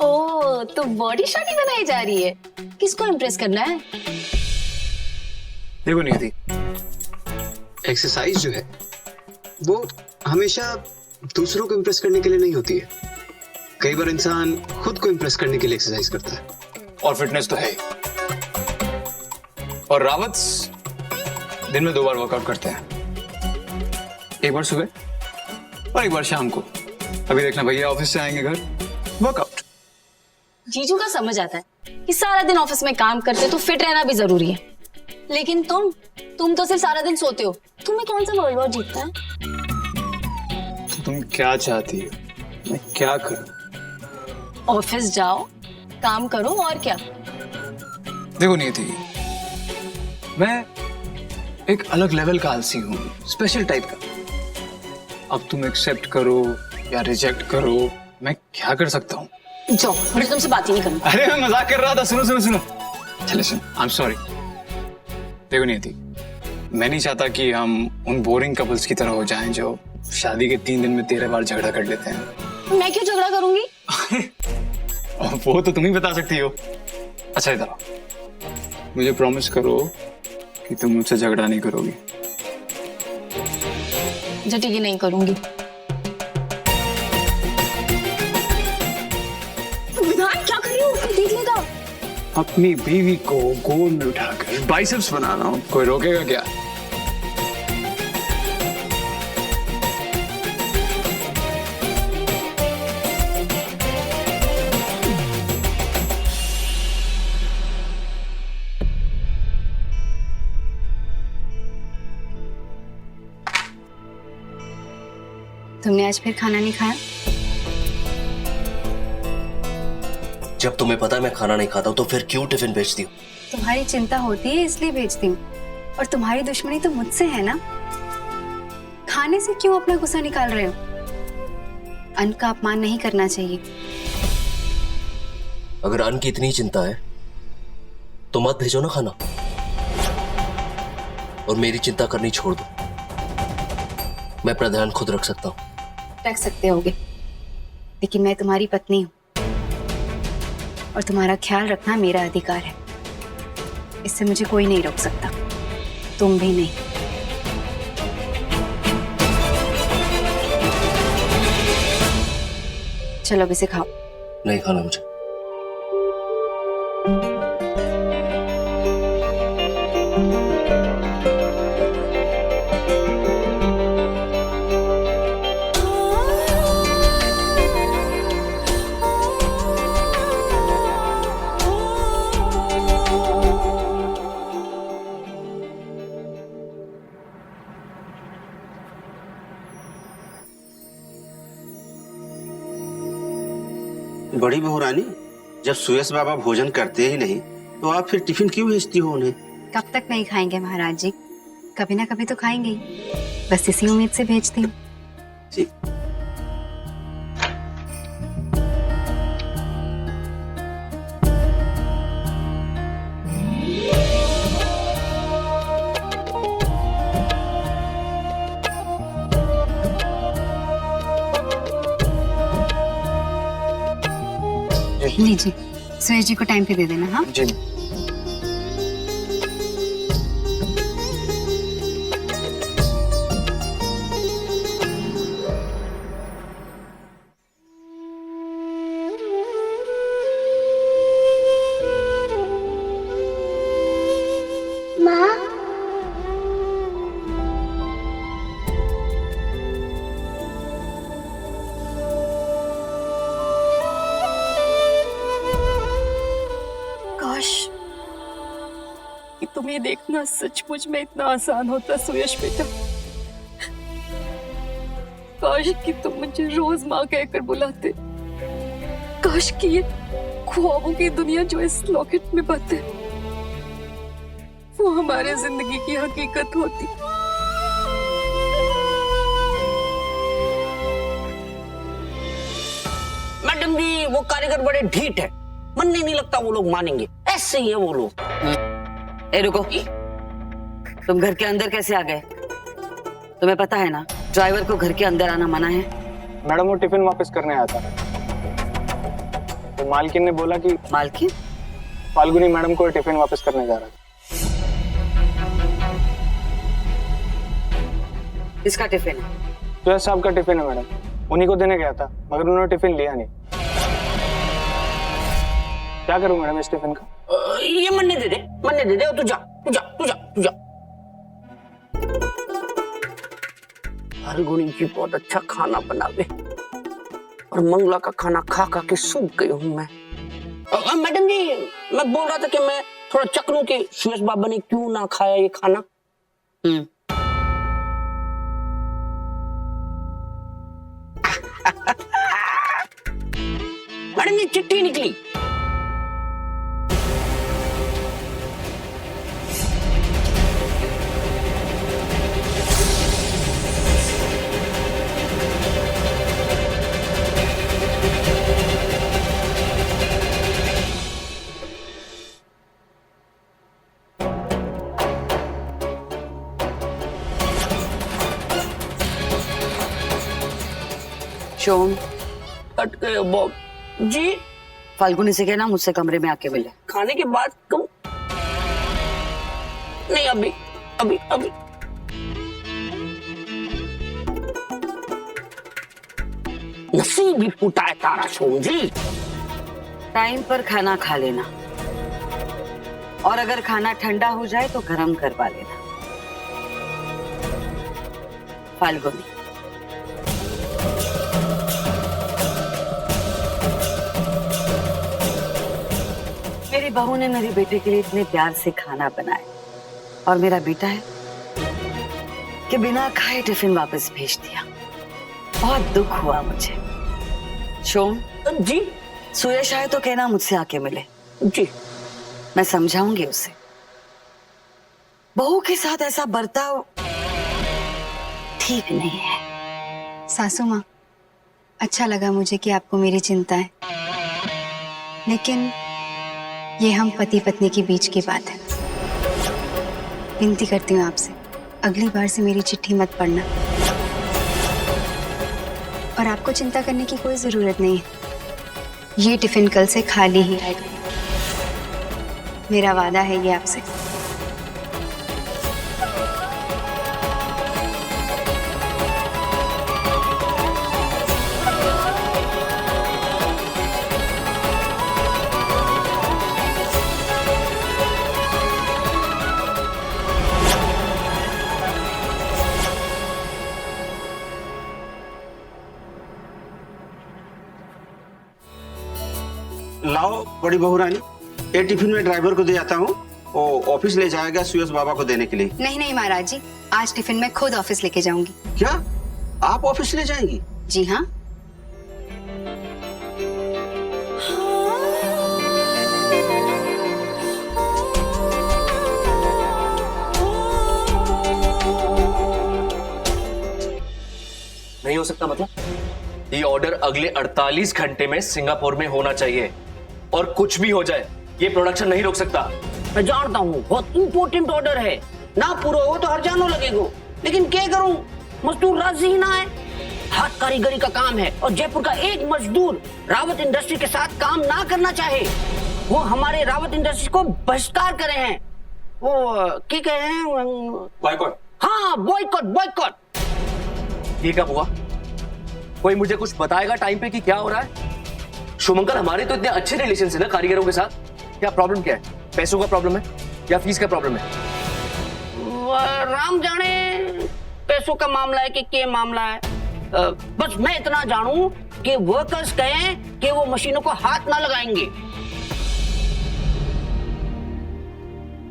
ओ, तो body shoddy बनाई जा रही है। किसको इम्प्रेस करना है? देखो नियति, एक्सरसाइज जो है वो हमेशा दूसरों को इम्प्रेस करने के लिए नहीं होती है। कई बार इंसान खुद को इम्प्रेस करने के लिए एक्सरसाइज करता है। और फिटनेस तो है ही। और रावत्स दिन में 2 बार वर्कआउट करते हैं, एक बार सुबह और एक बार शाम को। अभी देखना भैया ऑफिस से आएंगे घर, वर्कआउट। जीजू का समझ आता है कि सारा दिन ऑफिस में काम करते तो फिट रहना भी जरूरी है, लेकिन तुम तो सिर्फ सारा दिन सोते हो। तुम्हें कौन सा वर्ल्ड वॉर जीतना है? तो तुम क्या चाहती हो मैं क्या करूं? ऑफिस जाओ, काम करो, और क्या। देखो नियति, मैं एक अलग लेवल का आलसी हूँ, स्पेशल टाइप का। अब तुम एक्सेप्ट करो या रिजेक्ट करो, मैं क्या कर सकता हूँ? जाओ, मुझे तुमसे बात ही नहीं करनी। अरे मैं मजाक कर रहा था। सुनो सुनो सुनो, चले सुनो, आई एम सॉरी। देखो नियति, मैं नहीं चाहता कि हम उन बोरिंग कपल्स की तरह हो जाएं जो शादी के 3 दिन में 13 बार झगड़ा कर लेते हैं। मैं क्यों झगड़ा करूंगी? वो तो तुम ही बता सकती हो। अच्छा इधर आओ, मुझे प्रॉमिस करो कि तुम मुझसे झगड़ा नहीं करोगी। जो ठीक है, नहीं करूंगी। विधान क्या कर रही हो? देख लेगा। अपनी बीवी को गोल में उठाकर बाइसेप्स बना रहा हूं, कोई रोकेगा क्या? तुमने आज फिर खाना नहीं खाया? जब तुम्हें पता है मैं खाना नहीं खाता हूं तो फिर क्यों टिफिन भेजती हो? तुम्हारी चिंता होती है इसलिए भेजती हूँ, और तुम्हारी दुश्मनी तो मुझसे है ना। खाने से क्यों अपना गुस्सा निकाल रहे हो? अन्न का अपमान नहीं करना चाहिए। अगर अन्न की इतनी चिंता है तो मत भेजो ना खाना, और मेरी चिंता करनी छोड़ दो। मैं अपना ध्यान खुद रख सकता हूँ। रख सकते होगे, लेकिन मैं तुम्हारी पत्नी हूँ और तुम्हारा ख्याल रखना मेरा अधिकार है। इससे मुझे कोई नहीं रोक सकता, तुम भी नहीं। चलो अब इसे खाओ। नहीं खाना मुझे। बड़ी बहू रानी, जब सुयश बाबा भोजन करते ही नहीं तो आप फिर टिफिन क्यों भेजती हो उन्हें? कब तक नहीं खाएंगे महाराज जी? कभी ना कभी तो खाएंगे ही। बस इसी उम्मीद से भेजती हूँ। जी। लीजिए, सुयश जी को टाइम पे दे देना। हाँ जी। कि तुम्हें देखना सचमुच में इतना आसान होता सुयश बेटा। काश कि तुम मुझे रोज माँ कहकर बुलाते। काश कि ये ख्वाबों की दुनिया जो इस लॉकेट में बंद है वो हमारे जिंदगी की हकीकत होती। मैडम जी, वो कारीगर बड़े ढीठ है, मन नहीं लगता वो लोग मानेंगे। ऐसे ही है वो लोग। ए रुको, तुम घर के अंदर कैसे आ गए? तुम्हें पता है ना ड्राइवर को घर के अंदर आना मना है। मैडम वो टिफिन वापस करने आया था, तो मालकिन ने बोला कि मालकिन? फाल्गुनी मैडम को टिफिन वापस करने जा रहा था। किसका टिफिन है? सुयस साहब का टिफिन है मैडम, उन्हीं को देने गया था, मगर उन्होंने टिफिन लिया नहीं। क्या करूं मैडम इस टिफिन का? ये मन्ने दे दे, मन्ने दे दे। तू जा, तू जा, तू जा, तू जा। फाल्गुनी जी बहुत अच्छा खाना बनावे और मंगला का खाना खा खा के सूख गई हूं मैं। मैडम जी, मैं बोल रहा था कि मैं थोड़ा चख लूं कि सुयस बाबा ने क्यों ना खाया ये खाना। मैडम जी चिट्ठी निकली। शोम, कट गए बॉब जी। फाल्गुनी से कहना मुझसे कमरे में आके मिले। खाने के बाद क्यों? नहीं, अभी अभी अभी। नसीब भी फूटा है तारा शोम जी। टाइम पर खाना खा लेना, और अगर खाना ठंडा हो जाए तो गर्म करवा लेना। फाल्गुनी। मेरी बहू ने मेरे बेटे के लिए इतने प्यार से खाना बनाया, और मेरा बेटा है कि बिना खाए टिफिन वापस भेज दिया। बहुत दुख हुआ मुझे। शोम जी। सुयश आए तो कहना मुझसे आके मिले। जी, मैं समझाऊंगी उसे। बहू के साथ ऐसा बर्ताव ठीक नहीं है। सासू माँ, अच्छा लगा मुझे कि आपको मेरी चिंता है, लेकिन ये हम पति पत्नी के बीच की बात है। विनती करती हूँ आपसे, अगली बार से मेरी चिट्ठी मत पढ़ना। और आपको चिंता करने की कोई जरूरत नहीं है, ये टिफिन कल से खाली ही आएगा। मेरा वादा है ये आपसे। लाओ बड़ी बहू रानी, ये टिफिन में ड्राइवर को दे आता हूँ, वो ऑफिस ले जाएगा सुयस बाबा को देने के लिए। नहीं नहीं महाराज जी, आज टिफिन मैं खुद ऑफिस लेके जाऊंगी। क्या आप ऑफिस ले जाएंगी? जी हाँ। नहीं हो सकता मतलब? ये ऑर्डर अगले 48 घंटे में सिंगापुर में होना चाहिए, और कुछ भी हो जाए ये प्रोडक्शन नहीं रोक सकता। मैं जानता हूँ बहुत इंपॉर्टेंट ऑर्डर है, ना पूरा हो तो हर्जाना लगेगा, लेकिन क्या करूँ, मजदूर राजी ही ना है। हाथ कारीगरी का काम है, और जयपुर का एक मजदूर रावत इंडस्ट्री के साथ काम ना करना चाहे, वो हमारे रावत इंडस्ट्री को बहिष्कार करे हैं। वो क्या कह रहे हैं? बॉयकॉट। हाँ, बॉयकॉट, बॉयकॉट। ये कब हुआ? कोई मुझे कुछ बताएगा टाइम पे कि क्या हो रहा है? शुभंकर, हमारे तो इतने अच्छे रिलेशन है ना कारीगरों के साथ, क्या प्रॉब्लम क्या है? पैसों का प्रॉब्लम है या फीस का प्रॉब्लम है? राम जाने पैसों का मामला है कि क्या मामला है। बस मैं इतना जानूं कि वर्कर्स कहें कि वो मशीनों को हाथ ना लगाएंगे।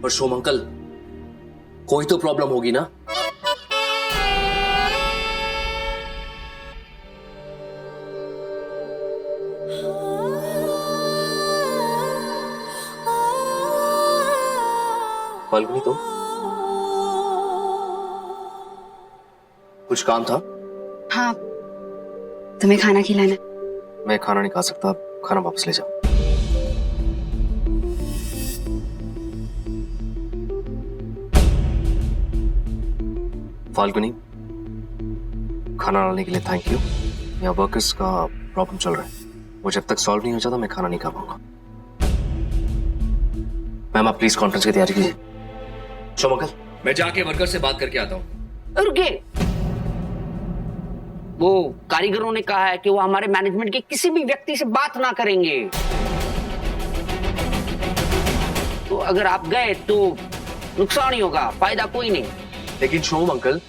पर शोम अंकल, कोई तो प्रॉब्लम होगी ना? फाल्गुनी, तुम कुछ काम था? हाँ, तुम्हें खाना खिलाना। मैं खाना नहीं खा सकता, खाना वापस ले जाओ। फाल्गुनी, खाना लाने के लिए थैंक यू। यहाँ वर्कर्स का प्रॉब्लम चल रहा है, वो जब तक सॉल्व नहीं हो जाता मैं खाना नहीं खा पाऊंगा। मैम आप प्लीज कॉन्फ्रेंस की तैयारी कीजिए। शोमंकल, मैं जाके वर्कर से बात करके आता हूँ। रुके, वो कारीगरों ने कहा है कि वो हमारे मैनेजमेंट के किसी भी व्यक्ति से बात ना करेंगे, तो अगर आप गए तो नुकसान ही होगा, फायदा कोई नहीं। लेकिन शोम अंकल,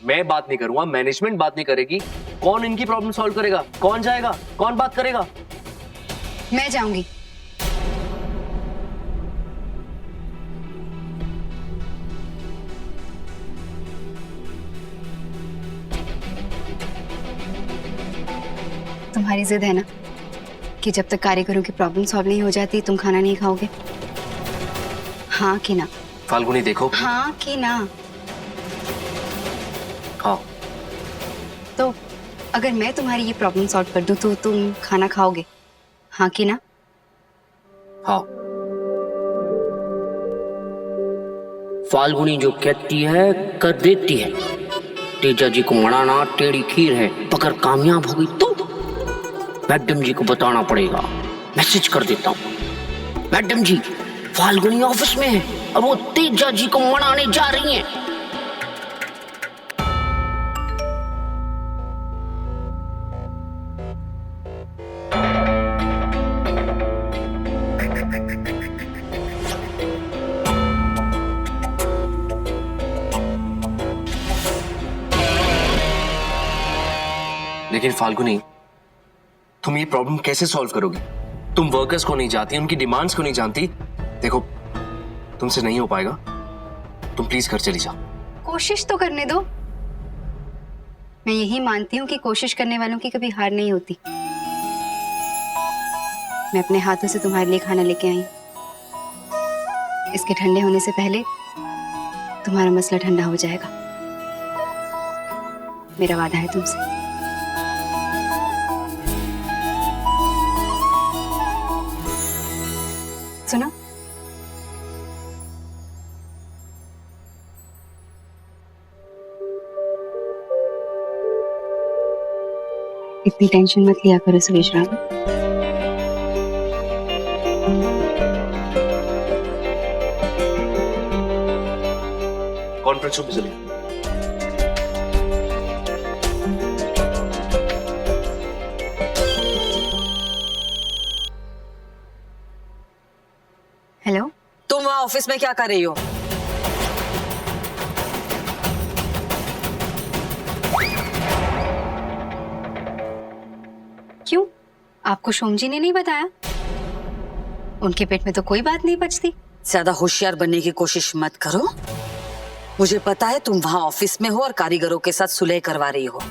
मैं बात नहीं करूंगा, मैनेजमेंट बात नहीं करेगी, कौन इनकी प्रॉब्लम सॉल्व करेगा? कौन जाएगा? कौन बात करेगा? मैं जाऊंगी। तुम्हारी जिद है ना कि जब तक कारीगरों की प्रॉब्लम सॉल्व नहीं हो जाती तुम खाना नहीं खाओगे? हाँ कि ना? फाल्गुनी देखो। हाँ कि ना? हाँ। तो अगर मैं तुम्हारी ये प्रॉब्लम सॉल्व कर दूं तो तुम खाना खाओगे? हाँ कि ना? हाँ। फाल्गुनी जो कहती है कर देती है। तेजा जी को मनाना टेढ़ी खीर है, अगर कामयाब हो गई तो मैडम जी को बताना पड़ेगा। मैसेज कर देता हूँ, मैडम जी फाल्गुनी ऑफिस में है और वो तेजा जी को मनाने जा रही हैं। लेकिन फाल्गुनी, तुम ये प्रॉब्लम कैसे सॉल्व करोगी? तुम वर्कर्स को नहीं जानती, उनकी डिमांड्स को नहीं जानती। देखो, तुमसे नहीं हो पाएगा, तुम प्लीज घर चली जाओ। कोशिश तो करने दो। मैं यही मानती हूँ कि कोशिश करने वालों की कभी हार नहीं होती। मैं अपने हाथों से तुम्हारे लिए खाना लेके आई। इसके ठंडे होने से पहले तुम्हारा मसला ठंडा हो जाएगा। मेरा वादा है तुमसे। सुनो, इतनी टेंशन मत लिया करो सुरेश राव। कॉन्फ्रेंस रूम में चलिए। हेलो, तुम वहाँ ऑफिस में क्या कर रही हो? क्यों? आपको सोम जी ने नहीं बताया? उनके पेट में तो कोई बात नहीं पचती। ज्यादा होशियार बनने की कोशिश मत करो। मुझे पता है तुम वहाँ ऑफिस में हो और कारीगरों के साथ सुलह करवा रही हो।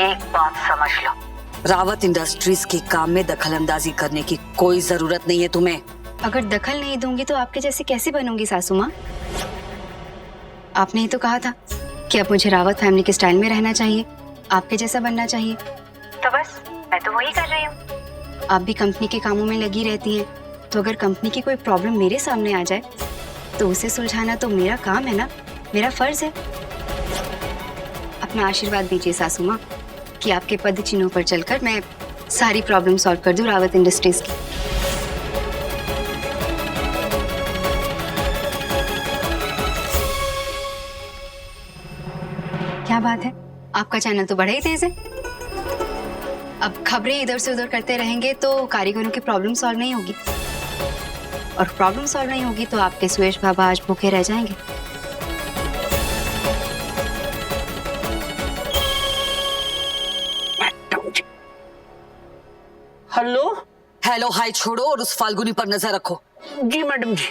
एक बात समझ लो, रावत इंडस्ट्रीज के काम में दखलंदाजी करने की कोई जरूरत नहीं है तुम्हें। अगर दखल नहीं दूंगी तो आपके जैसे कैसे बनूंगी सासू माँ? आपने ही तो कहा था कि अब मुझे रावत फैमिली के स्टाइल में रहना चाहिए, आपके जैसा बनना चाहिए। तो बस मैं तो वही कर रही हूँ। आप भी कंपनी के कामों में लगी रहती हैं, तो अगर कंपनी की कोई प्रॉब्लम मेरे सामने आ जाए तो उसे सुलझाना तो मेरा काम है ना, मेरा फर्ज है। अपना आशीर्वाद दीजिए सासू माँ कि आपके पद चिन्हों पर चलकर मैं सारी प्रॉब्लम सॉल्व कर दूं रावत इंडस्ट्रीज की। क्या बात है, आपका चैनल तो बड़ा ही तेज है। अब खबरें इधर से उधर करते रहेंगे तो कारीगरों की प्रॉब्लम सॉल्व नहीं होगी, और प्रॉब्लम सॉल्व नहीं होगी तो आपके सुरेश बाबा आज भूखे रह जाएंगे। हेलो। हेलो हाय छोड़ो और उस फाल्गुनी पर नजर रखो। जी मैडम जी।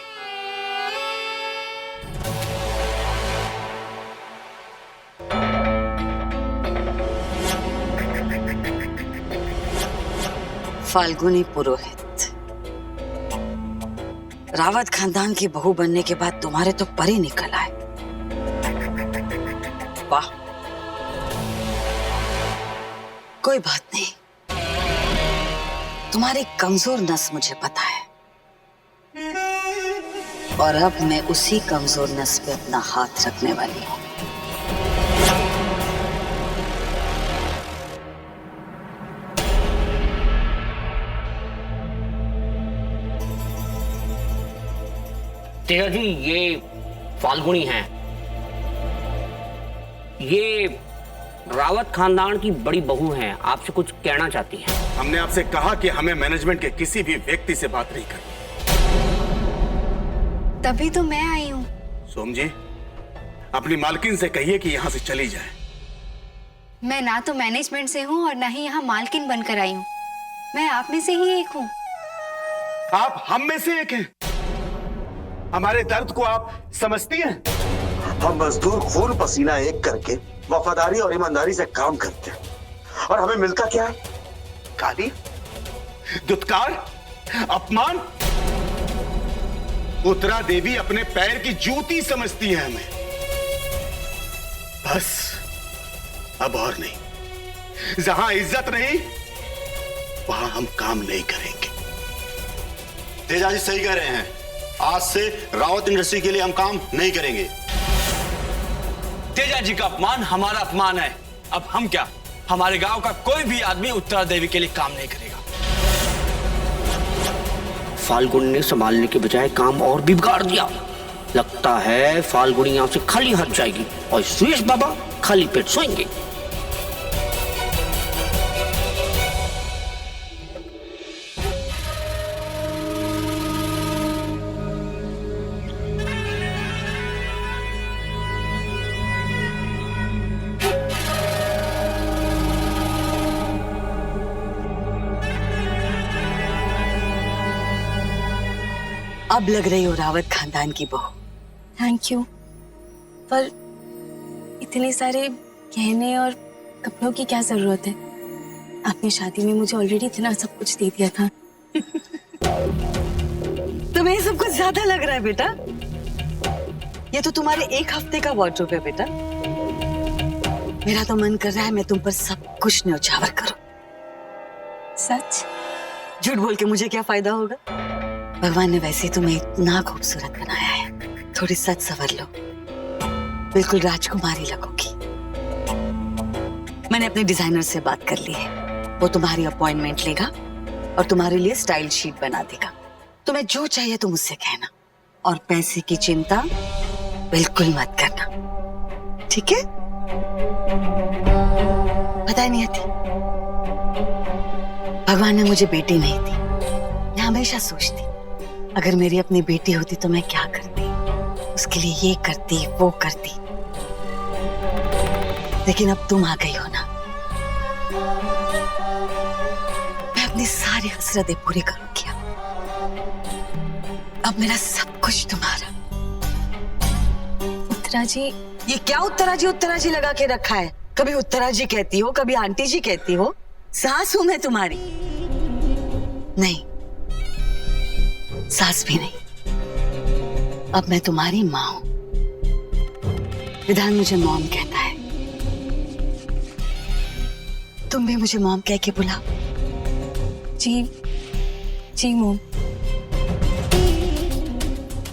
फाल्गुनी पुरोहित, रावत खानदान की बहू बनने के बाद तुम्हारे तो परी निकल आए। वाह, कोई बात नहीं, तुम्हारी कमजोर नस मुझे पता है, और अब मैं उसी कमजोर नस पे अपना हाथ रखने वाली हूं। तेजा जी, ये फाल्गुनी हैं। ये रावत खानदान की बड़ी बहू हैं, आपसे कुछ कहना चाहती हैं। हमने आपसे कहा कि हमें मैनेजमेंट के किसी भी व्यक्ति से बात नहीं करनी। तभी तो मैं आई हूँ। सोम जी, अपनी मालकिन से कहिए कि यहाँ से चली जाए। मैं ना तो मैनेजमेंट से हूँ और ना ही यहाँ मालकिन बनकर आई हूँ। मैं आप में से ही एक हूँ। आप हम में से एक हैं। हमारे दर्द को आप समझती हैं? हम मजदूर खून पसीना एक करके वफादारी और ईमानदारी से काम करते हैं और हमें मिलता क्या है? गाली, दुत्कार, अपमान। उत्तरा देवी अपने पैर की जूती समझती है हमें। बस अब और नहीं। जहां इज्जत नहीं वहां हम काम नहीं करेंगे। तेजा जी सही कह रहे हैं। आज से रावत इंडस्ट्री के लिए हम काम नहीं करेंगे। तेजा जी का अपमान हमारा अपमान है। अब हम क्या, हमारे गांव का कोई भी आदमी उत्तरा देवी के लिए काम नहीं करेगा। फाल्गुनी ने संभालने के बजाय काम और भी बिगाड़ दिया। लगता है फाल्गुनी यहाँ से खाली हाथ जाएगी और सुरेश बाबा खाली पेट सोएंगे। अब लग रही हो रावत खानदान की बहू। थैंक यू, पर इतने सारे गहने और कपड़ों की क्या जरूरत है? आपने शादी में मुझे ऑलरेडी इतना सब कुछ दे दिया था। तुम्हें ये सब कुछ ज्यादा लग रहा है बेटा? ये तो तुम्हारे एक हफ्ते का वार्डरोब है बेटा। मेरा तो मन कर रहा है मैं तुम पर सब कुछ न्यौछावर करूं। सच? झूठ बोल के मुझे क्या फायदा होगा? भगवान ने वैसे ही तुम्हें इतना खूबसूरत बनाया है। थोड़ी सच सवर लो, बिल्कुल राजकुमारी लगोगी। मैंने अपने डिजाइनर से बात कर ली है। वो तुम्हारी अपॉइंटमेंट लेगा और तुम्हारे लिए स्टाइल शीट बना देगा। तुम्हें जो चाहिए तुम उससे कहना और पैसे की चिंता बिल्कुल मत करना, ठीक है? पता ही नहीं आती, भगवान ने मुझे बेटी नहीं दी। मैं हमेशा सोचती अगर मेरी अपनी बेटी होती तो मैं क्या करती, उसके लिए ये करती वो करती। लेकिन अब तुम आ गई हो ना, मैं अपनी सारी हसरतें पूरी करूंगी। अब मेरा सब कुछ तुम्हारा। उत्तरा जी, ये क्या उत्तरा जी लगा के रखा है? कभी उत्तरा जी कहती हो, कभी आंटी जी कहती हो। सास हूं मैं तुम्हारी? नहीं, सास भी नहीं। अब मैं तुम्हारी माँ हूं। विधान मुझे मॉम कहता है, तुम भी मुझे मॉम कह के बुलाओ। जी जी मोम।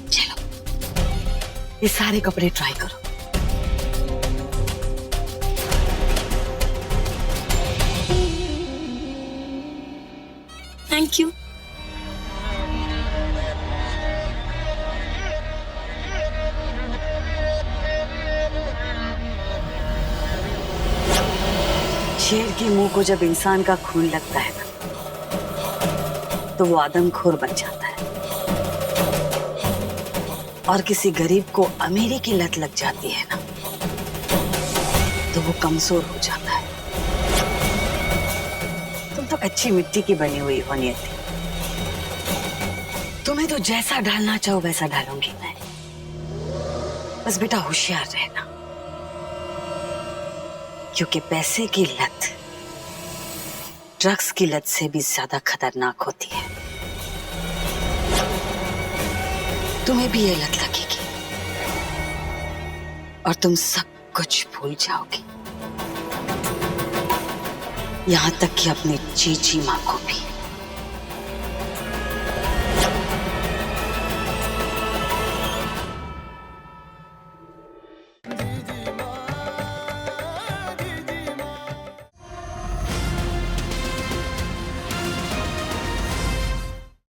चलो, ये सारे कपड़े ट्राई करो। Thank you. शेर के मुंह को जब इंसान का खून लगता है ना, तो वो आदमखोर बन जाता है। और किसी गरीब को अमीरी की लत लग जाती है ना, तो वो कमजोर हो जाता है। तुम तो अच्छी मिट्टी की बनी हुई हो नियति। तुम्हें तो जैसा डालना चाहो वैसा डालूंगी मैं। बस बेटा होशियार रहना, क्योंकि पैसे की लत ड्रग्स की लत से भी ज्यादा खतरनाक होती है। तुम्हें भी ये लत लगेगी और तुम सब कुछ भूल जाओगी, यहां तक कि अपनी चीची मां को भी।